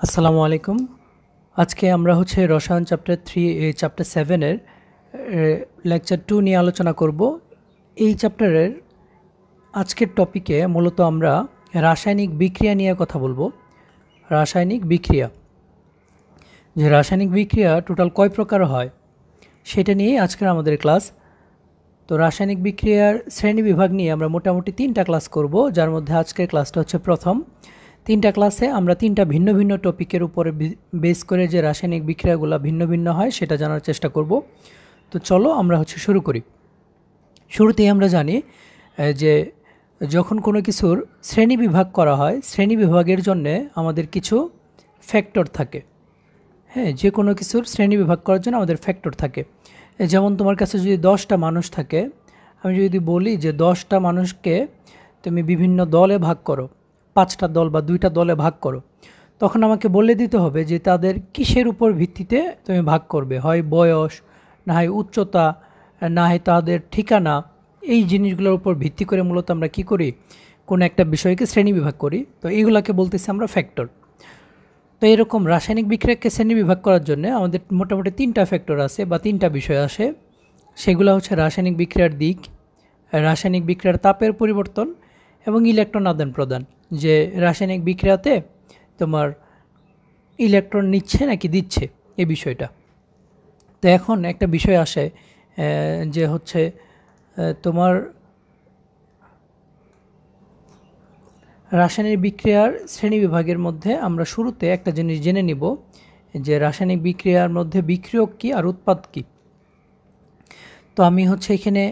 আসসালামু আলাইকুম। আজকে আমরা রসায়ন চ্যাপ্টার 3 চ্যাপ্টার 7 এর লেকচার 2 নিয়ে আলোচনা করব। এই চ্যাপ্টারের আজকের টপিকে মূলত আমরা রাসায়নিক বিক্রিয়া নিয়ে কথা বলবো। রাসায়নিক বিক্রিয়া, যে রাসায়নিক বিক্রিয়া টোটাল কয় প্রকার হয় সেটা নিয়ে আজকের আমাদের ক্লাস। তো রাসায়নিক বিক্রিয়ার শ্রেণী বিভাগ নিয়ে আমরা মোটামুটি 3টা ক্লাস করব, যার মধ্যে আজকের ক্লাসটা হচ্ছে প্রথম। 3টা ক্লাসে আমরা 3টা ভিন্ন ভিন্ন টপিকের উপরে বেস করে যে রাসায়নিক বিক্রিয়াগুলো ভিন্ন ভিন্ন হয় সেটা জানার চেষ্টা করব। তো চলো আমরা শুরু করি। শুরুতেই আমরা জানি যে যখন কোনো কিছুর শ্রেণী বিভাগ করা হয়, শ্রেণী বিভাগের জন্যে আমাদের কিছু ফ্যাক্টর থাকে। হ্যাঁ, যে কোনো কিছুর শ্রেণী বিভাগ করার জন্য আমাদের ফ্যাক্টর থাকে। যেমন তোমার কাছে যদি 10টা মানুষ থাকে, আমি যদি বলি যে 10টা মানুষকে তুমি বিভিন্ন দলে ভাগ করো, 5টা দল বা 2টা দলে ভাগ করো, তখন আমাকে বলে দিতে হবে যে তাদের কিসের উপর ভিত্তিতে তুমি ভাগ করবে। হয় বয়স, না হয় উচ্চতা, না হয় তাদের ঠিকানা। এই জিনিসগুলোর উপর ভিত্তি করে মূলত আমরা কি করি, কোনো একটা বিষয়কে শ্রেণী বিভাগ করি। তো এইগুলোকে বলতেছি আমরা ফ্যাক্টর। তো এরকম রাসায়নিক বিক্রিয়াকে শ্রেণী বিভাগ করার জন্য আমাদের মোটামুটি 3টা ফ্যাক্টর আছে বা 3টা বিষয় আসে। সেগুলো হচ্ছে রাসায়নিক বিক্রিয়ার দিক, রাসায়নিক বিক্রিয়ার তাপের পরিবর্তন এবং ইলেকট্রন আদান প্রদান। যে রাসায়নিক বিক্রিয়াতে তোমার ইলেকট্রন নিচ্ছে নাকি দিচ্ছে, এই বিষয়টা। তো এখন একটা বিষয় আসে যে তোমার রাসায়নিক বিক্রিয়ার শ্রেণীবিভাগের মধ্যে আমরা শুরুতে একটা জিনিস জেনে নিব যে রাসায়নিক বিক্রিয়ার মধ্যে বিক্রিয়ক কী আর উৎপাদ কী। তো আমি এখানে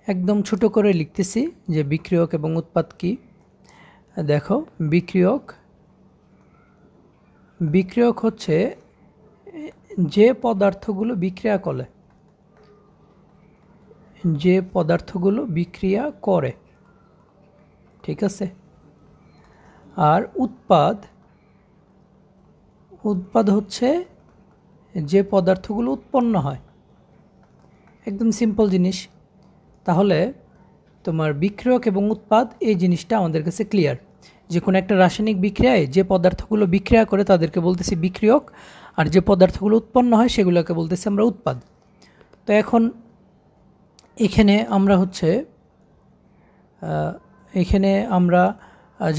একদম ছোট করে লিখতেছি যে বিক্রিয়ক এবং উৎপাদ কী। দেখো, বিক্রিয়ক হচ্ছে যে পদার্থগুলো বিক্রিয়া করে, ঠিক আছে। আর উৎপাদ হচ্ছে যে পদার্থগুলো উৎপন্ন হয়। একদম সিম্পল জিনিস। তাহলে তোমার বিক্রিয়ক এবং উৎপাদ, এই জিনিসটা আমাদের কাছে ক্লিয়ার। যে কোনো একটা রাসায়নিক বিক্রিয়ায় যে পদার্থগুলো বিক্রিয়া করে তাদেরকে বলতেছি বিক্রিয়ক, আর যে পদার্থগুলো উৎপন্ন হয় সেগুলোকে বলতেছি আমরা উৎপাদ। তো এখন এখানে আমরা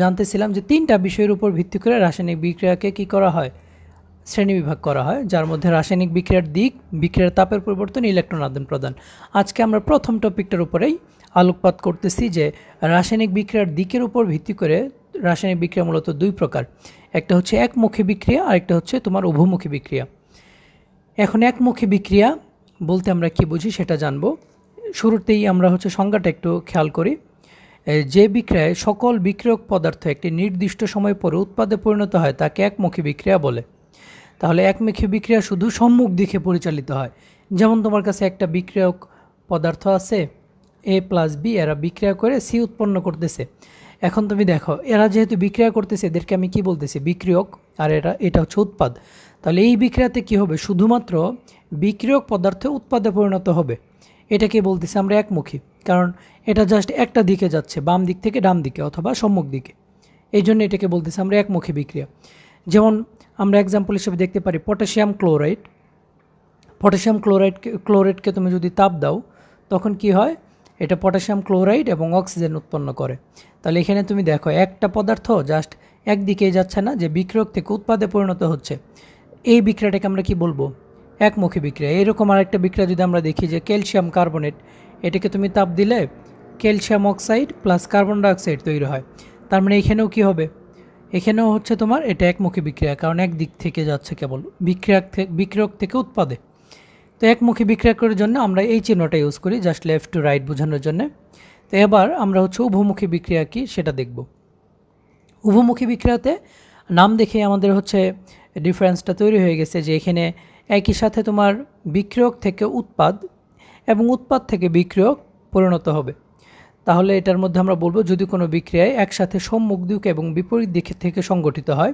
জানতেছিলাম যে 3টা বিষয়ের উপর ভিত্তি করে রাসায়নিক বিক্রিয়াকে কি করা হয়, শ্রেণীবিভাগ করা হয়, যার মধ্যে রাসায়নিক বিক্রিয়ার দিক, বিক্রিয়ার তাপের পরিবর্তন, ইলেকট্রন আদান প্রদান। আজকে আমরা প্রথম টপিকটার উপরেই আলোকপাত করতেছি যে রাসায়নিক বিক্রিয়ার দিকের উপর ভিত্তি করে রাসায়নিক বিক্রিয়া মূলত 2 প্রকার। একটা হচ্ছে একমুখী বিক্রিয়া আর একটা হচ্ছে তোমার উভমুখী বিক্রিয়া। এখন একমুখী বিক্রিয়া বলতে আমরা কি বুঝি সেটা জানবো। শুরুতেই আমরা সংজ্ঞাটা একটু খেয়াল করি। যে বিক্রিয়ায় সকল বিক্রিয়ক পদার্থ একটি নির্দিষ্ট সময় পরে উৎপাদে পরিণত হয় তাকে একমুখী বিক্রিয়া বলে। তাহলে একমুখী বিক্রিয়া শুধু সম্মুখ দিকে পরিচালিত হয়। যেমন তোমার কাছে একটা বিক্রিয়ক পদার্থ আছে A + B, এরা বিক্রিয়া করে C উৎপন্ন করতেছে। এখন তুমি দেখো, এরা যেহেতু বিক্রিয়া করতেছে এদেরকে আমি কি বলতেছি, বিক্রিয়ক, আর এটা হচ্ছে উৎপাদ। তাহলে এই বিক্রিয়াতে কি হবে, শুধুমাত্র বিক্রিয়ক পদার্থ উৎপাদে পরিণত হবে। এটাকে বলতেছি আমরা একমুখী, কারণ এটা জাস্ট একটা দিকে যাচ্ছে, বাম দিক থেকে ডান দিকে অথবা সম্মুখ দিকে। এই জন্য এটাকে বলতেছি আমরা একমুখী বিক্রিয়া। যেমন আমরা এক্সাম্পল হিসেবে দেখতে পারি পটাশিয়াম ক্লোরাইডকে তুমি যদি তাপ দাও তখন কি হয়, এটা পটাশিয়াম ক্লোরাইড এবং অক্সিজেন উৎপন্ন করে। তাহলে এখানে তুমি দেখো একটা পদার্থ জাস্ট একদিকেই যাচ্ছে না, যে বিক্রিয়ক থেকে উৎপাদে পরিণত হচ্ছে। এই বিক্রিয়াটাকে আমরা কি বলবো, একমুখী বিক্রিয়া। এরকম আরেকটা বিক্রিয়া যদি আমরা দেখি যে ক্যালসিয়াম কার্বনেট, এটাকে তুমি তাপ দিলে calcium oxide plus carbon dioxide তৈরি হয়। তার মানে এখানেও কি হবে, এখানেও তোমার এটা একমুখী বিক্রিয়া, কারণ একদিক থেকে যাচ্ছে কেবল বিক্রিয়ক থেকে উৎপাদে। তো একমুখী বিক্রিয়া করার জন্য আমরা এই চিহ্নটা ইউজ করি, জাস্ট লেফট টু রাইট বোঝানোর জন্য। তো এবার আমরা উভমুখী বিক্রিয়া কি সেটা দেখব। উভমুখী বিক্রিয়াতে নাম দেখে আমাদের ডিফারেন্সটা তৈরি হয়ে গেছে, যে এখানে একই সাথে তোমার বিক্রিয়ক থেকে উৎপাদ এবং উৎপাদ থেকে বিক্রিয়ক পরিণত হবে। তাহলে এটার মধ্যে আমরা বলবো, যদি কোনো বিক্রিয়ায় একসাথে সম্মুখ দিক এবং বিপরীত দিক থেকে সংগঠিত হয়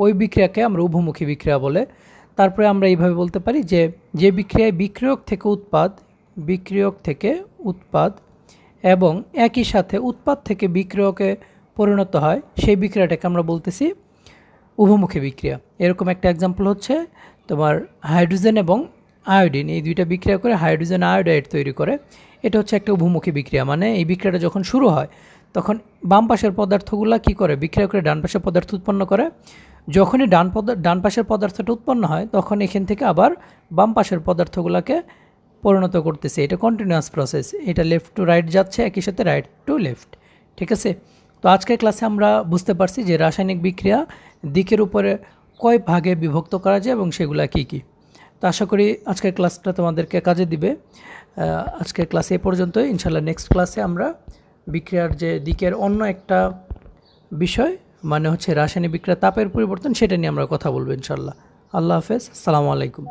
ওই বিক্রিয়াকে আমরা উভমুখী বিক্রিয়া বলে। তারপরে আমরা এইভাবে বলতে পারি যে বিক্রিয়ায় বিক্রিয়ক থেকে উৎপাদ এবং একই সাথে উৎপাদ থেকে বিক্রিয়কে পরিণত হয় সেই বিক্রিয়াটাকে আমরা বলতেছি উভমুখী বিক্রিয়া। এরকম একটা এক্সাম্পল হচ্ছে তোমার হাইড্রোজেন এবং আয়োডিন, এই দুইটা বিক্রিয়া করে হাইড্রোজেন আয়োডাইড তৈরি করে। এটা হচ্ছে একটা উভমুখী বিক্রিয়া, মানে এই বিক্রিয়াটা যখন শুরু হয় তখন বাম পাশের পদার্থগুলো কী করে, বিক্রিয়া করে ডান পাশের পদার্থ উৎপন্ন করে। যখনই ডান পাশের পদার্থটা উৎপন্ন হয় তখন এখান থেকে আবার বাম পাশের পদার্থগুলোকে পরিণত করতেছে। এটা কন্টিনিউয়াস প্রসেস, এটা লেফট টু রাইট যাচ্ছে, একই সাথে রাইট টু লেফট। ঠিক আছে, তো আজকের ক্লাসে আমরা বুঝতে পারছি যে রাসায়নিক বিক্রিয়া দিকের উপরে কয় ভাগে বিভক্ত করা যায় এবং সেগুলো কী কী। তো আশা করি আজকের ক্লাসটা তোমাদেরকে কাজে দিবে। আজকের ক্লাসে এ পর্যন্তই। ইনশাল্লাহ নেক্সট ক্লাসে আমরা বিক্রিয়ার যে দিকের অন্য একটা বিষয়, মানে হচ্ছে রাসায়নিক বিক্রিয়া তাপের পরিবর্তন, সেটা নিয়ে আমরা কথা বলবো ইনশাল্লাহ। আল্লাহ হাফেজ, আসসালামু আলাইকুম।